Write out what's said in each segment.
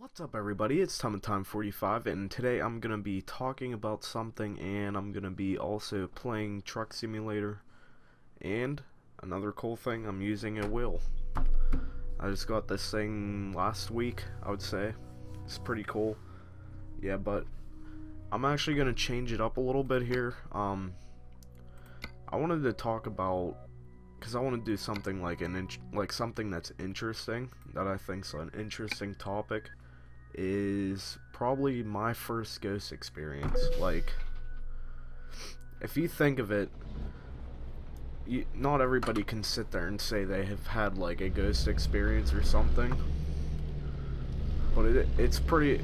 What's up, everybody? It's Time 45, and today I'm gonna be talking about something, and I'm gonna be also playing Truck Simulator. And another cool thing, I'm using a wheel. I just got this thing last week, I would say. It's pretty cool. Yeah, but I'm actually gonna change it up a little bit here. I wanted to talk about, because I want to do something like something that's interesting, that I think's an interesting topic. Is probably my first ghost experience. Like, if you think of it, not everybody can sit there and say they have had like a ghost experience or something, but it's pretty,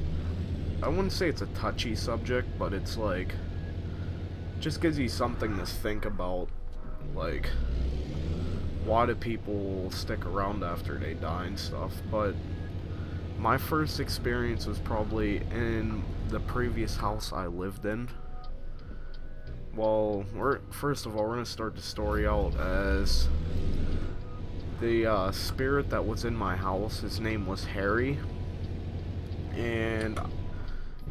I wouldn't say it's a touchy subject, but it's like, just gives you something to think about. Like, why do people stick around after they die and stuff? But my first experience was probably in the previous house I lived in. Well, first of all, we're going to start the story out as the spirit that was in my house. His name was Harry, and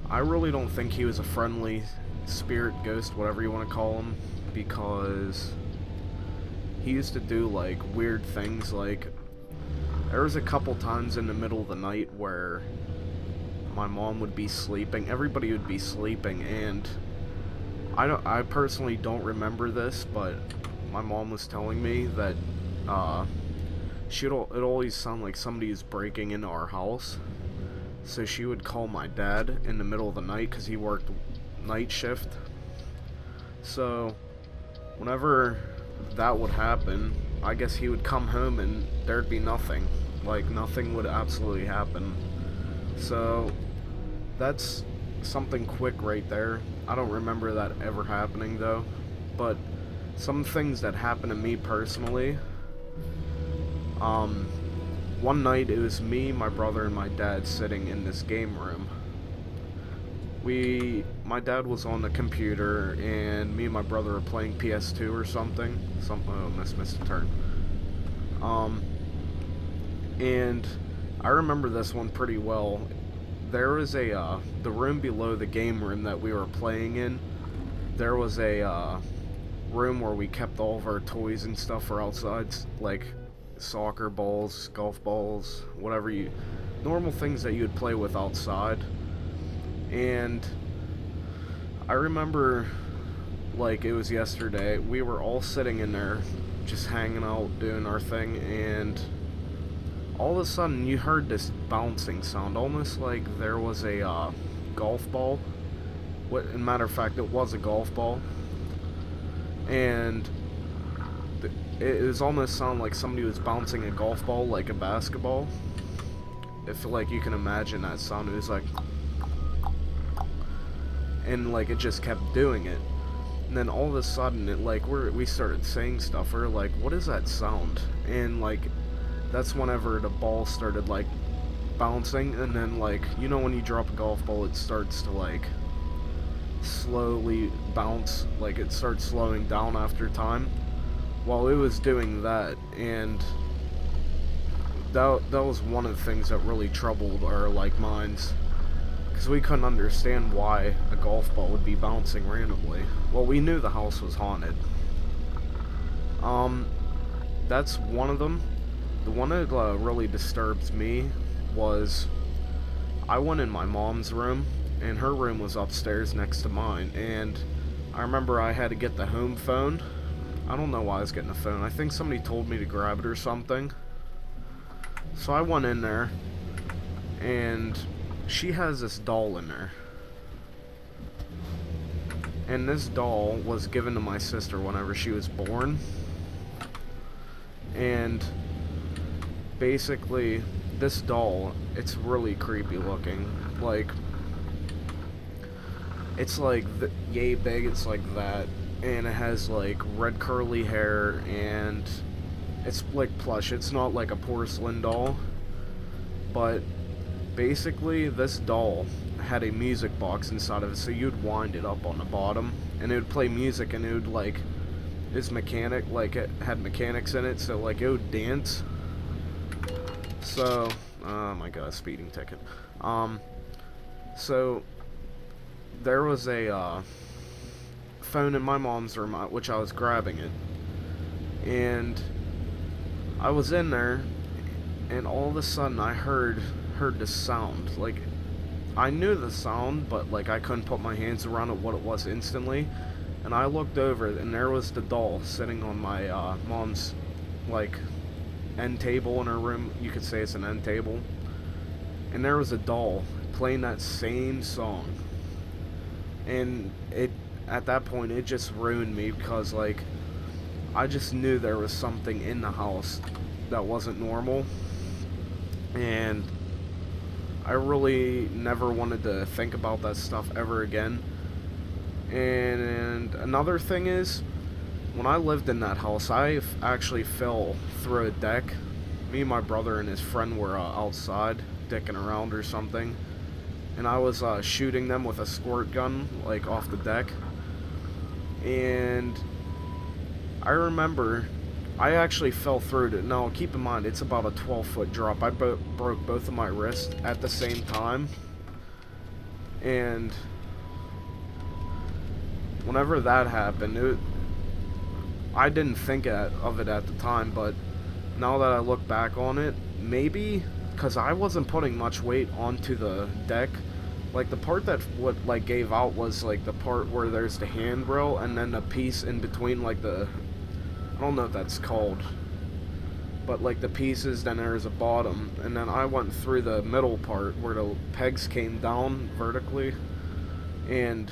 I really don't think he was a friendly spirit, ghost, whatever you want to call him, because he used to do like weird things. Like, there was a couple times in the middle of the night where my mom would be sleeping, everybody would be sleeping, and I personally don't remember this, but my mom was telling me that it always sounded like somebody was breaking into our house. So she would call my dad in the middle of the night because he worked night shift. So whenever that would happen, I guess he would come home and there'd be nothing. Like, nothing would absolutely happen. So that's something quick right there. I don't remember that ever happening though. But some things that happened to me personally. One night it was me, my brother, and my dad sitting in this game room. My dad was on the computer, and me and my brother were playing PS2 or something. Oh, missed a turn. And I remember this one pretty well. There was the room below the game room that we were playing in. There was a room where we kept all of our toys and stuff for outside, like soccer balls, golf balls, whatever normal things that you would play with outside. And I remember, like it was yesterday, we were all sitting in there just hanging out, doing our thing, and all of a sudden you heard this bouncing sound, almost like there was a golf ball. As a matter of fact, it was a golf ball, and it was almost sound like somebody was bouncing a golf ball like a basketball. If like you can imagine that sound, it was like, and like it just kept doing it. And then all of a sudden it like we started saying stuff. We're like, what is that sound? And like that's whenever the ball started like bouncing, and then like, you know, when you drop a golf ball, it starts to like slowly bounce, like it starts slowing down after time. Well, it was doing that, and that was one of the things that really troubled our like minds, because we couldn't understand why a golf ball would be bouncing randomly. Well, we knew the house was haunted. That's one of them. The one that really disturbs me was, I went in my mom's room, and her room was upstairs next to mine, and I remember I had to get the home phone. I don't know why I was getting a phone. I think somebody told me to grab it or something. So I went in there, and she has this doll in there. And this doll was given to my sister whenever she was born. And basically, this doll, it's really creepy looking. Like, it's like yay big, it's like that. And it has like red curly hair, and it's like plush. It's not like a porcelain doll, but basically this doll had a music box inside of it, so you'd wind it up on the bottom and it would play music, and it would like, this mechanic, like it had mechanics in it, so like it would dance. So Oh my god, speeding ticket. So there was a phone in my mom's room, which I was grabbing it, and I was in there, and all of a sudden I heard this sound. Like, I knew the sound, but like I couldn't put my hands around it what it was instantly. And I looked over, and there was the doll sitting on my mom's like end table in her room. You could say it's an end table. And there was a doll playing that same song. And it, at that point, it just ruined me, because like I just knew there was something in the house that wasn't normal, and I really never wanted to think about that stuff ever again. And another thing is, when I lived in that house, I actually fell through a deck. Me and my brother and his friend were outside dicking around or something, and I was shooting them with a squirt gun, like, off the deck. And I remember I actually fell through it. Now, keep in mind, it's about a 12-foot drop. I broke both of my wrists at the same time. And whenever that happened, I didn't think of it at the time, but now that I look back on it, maybe because I wasn't putting much weight onto the deck. Like, the part that like gave out was like the part where there's the handrail, and then the piece in between, like the, I don't know what that's called, but like the pieces, then there's a bottom, and then I went through the middle part where the pegs came down vertically. And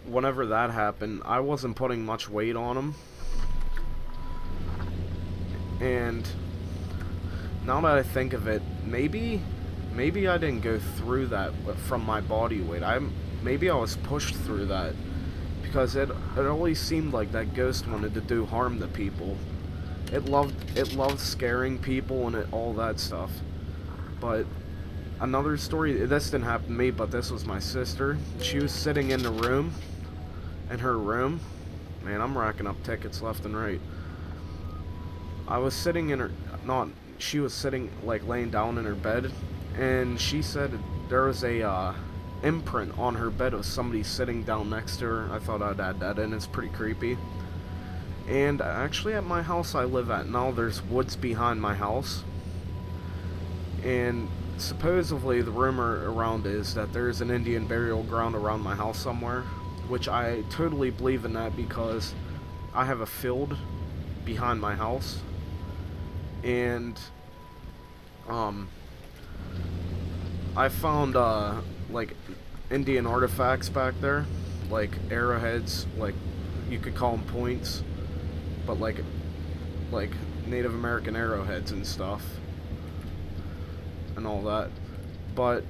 whenever that happened, I wasn't putting much weight on them. And now that I think of it, maybe I didn't go through that from my body weight. Maybe I was pushed through that, because it always seemed like that ghost wanted to do harm to people. It loved scaring people and all that stuff. But another story, this didn't happen to me, but this was my sister. She was sitting in the room, in her room. Man, I'm racking up tickets left and right. I was sitting in her, she was sitting, like, laying down in her bed, and she said there was a imprint on her bed of somebody sitting down next to her. I thought I'd add that in. It's pretty creepy. And actually, at my house I live at now, there's woods behind my house, and supposedly the rumor around is that there's an Indian burial ground around my house somewhere, which I totally believe in that, because I have a field behind my house, and I found like Indian artifacts back there, like arrowheads, like you could call them points, but like Native American arrowheads and stuff and all that. But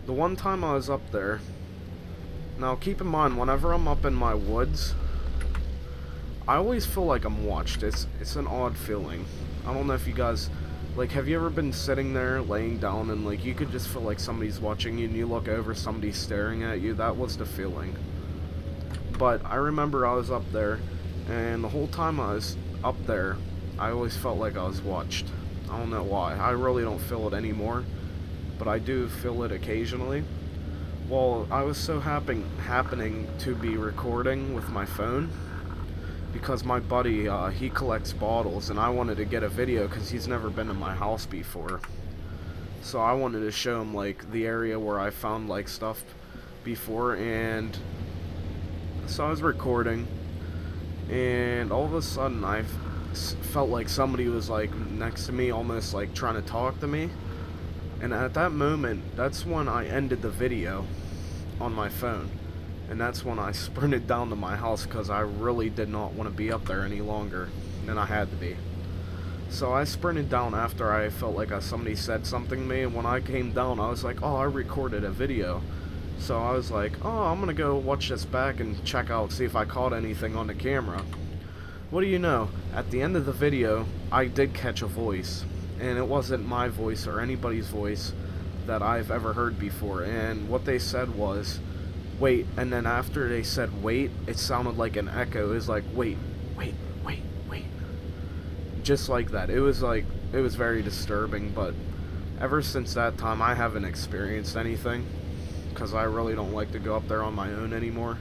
the one time I was up there, now keep in mind, whenever I'm up in my woods, I always feel like I'm watched. It's an odd feeling. I don't know if you guys, like, have you ever been sitting there laying down and like you could just feel like somebody's watching you, and you look over, somebody's staring at you? That was the feeling. But I remember I was up there, and the whole time I was up there, I always felt like I was watched. I don't know why. I really don't feel it anymore, but I do feel it occasionally. Well, I was so happening to be recording with my phone, because my buddy, he collects bottles, and I wanted to get a video because he's never been to my house before. So I wanted to show him, like, the area where I found, like, stuff before, and so I was recording, and all of a sudden I felt like somebody was, like, next to me, almost, like, trying to talk to me. And at that moment, that's when I ended the video on my phone. And that's when I sprinted down to my house, because I really did not want to be up there any longer than I had to be. So I sprinted down after I felt like somebody said something to me, and when I came down, I was like, oh, I recorded a video. So I was like, oh, I'm gonna go watch this back and check out, see if I caught anything on the camera. What do you know? At the end of the video, I did catch a voice. And it wasn't my voice or anybody's voice that I've ever heard before. And what they said was, wait, and then after they said wait, it sounded like an echo. It was like, wait, wait, wait, wait. Just like that. It was like it was very disturbing, but ever since that time I haven't experienced anything, because I really don't like to go up there on my own anymore.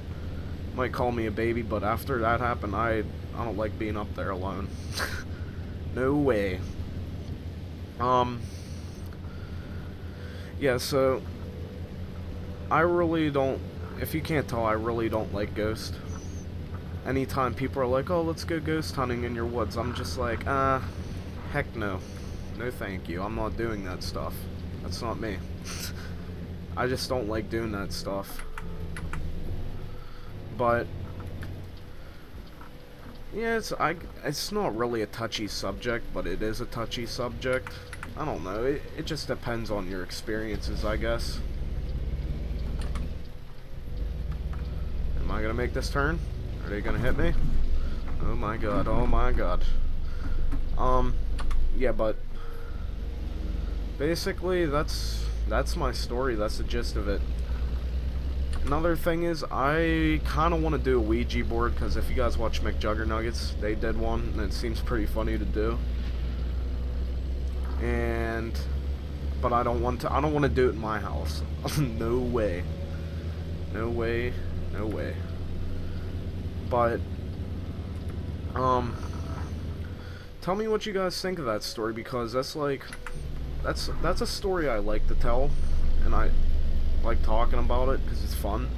Might call me a baby, but after that happened, I don't like being up there alone. No way. Yeah, so I really don't, if you can't tell, I really don't like Ghost. Anytime people are like, oh, let's go ghost hunting in your woods, I'm just like, heck no. No thank you, I'm not doing that stuff. That's not me. I just don't like doing that stuff. But yeah, it's not really a touchy subject, but it is a touchy subject. I don't know, it just depends on your experiences, I guess. Am I gonna make this turn? Are they gonna hit me? Oh my god, oh my god. Yeah, but basically that's my story, that's the gist of it. Another thing is, I kind of want to do a Ouija board, because if you guys watch McJuggernuggets, they did one, and it seems pretty funny to do. But I don't want to do it in my house. No way. No way. No way. But, tell me what you guys think of that story, because that's like, that's a story I like to tell, and I like talking about it because it's fun.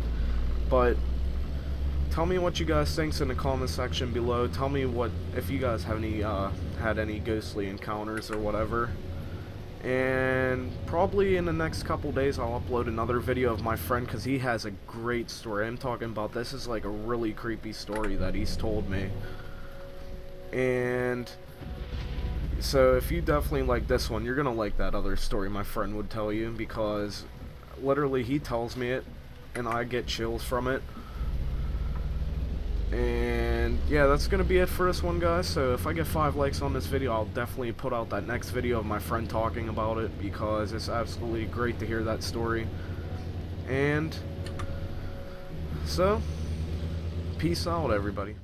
But tell me what you guys think in the comment section below. Tell me what, if you guys have any had any ghostly encounters or whatever. And probably in the next couple days I'll upload another video of my friend, because he has a great story. I'm talking about, this is like a really creepy story that he's told me. And so if you definitely like this one, you're gonna like that other story my friend would tell you, because literally he tells me it and I get chills from it. And yeah, that's gonna be it for this one, guys. So if I get 5 likes on this video, I'll definitely put out that next video of my friend talking about it, because it's absolutely great to hear that story. And so peace out, everybody.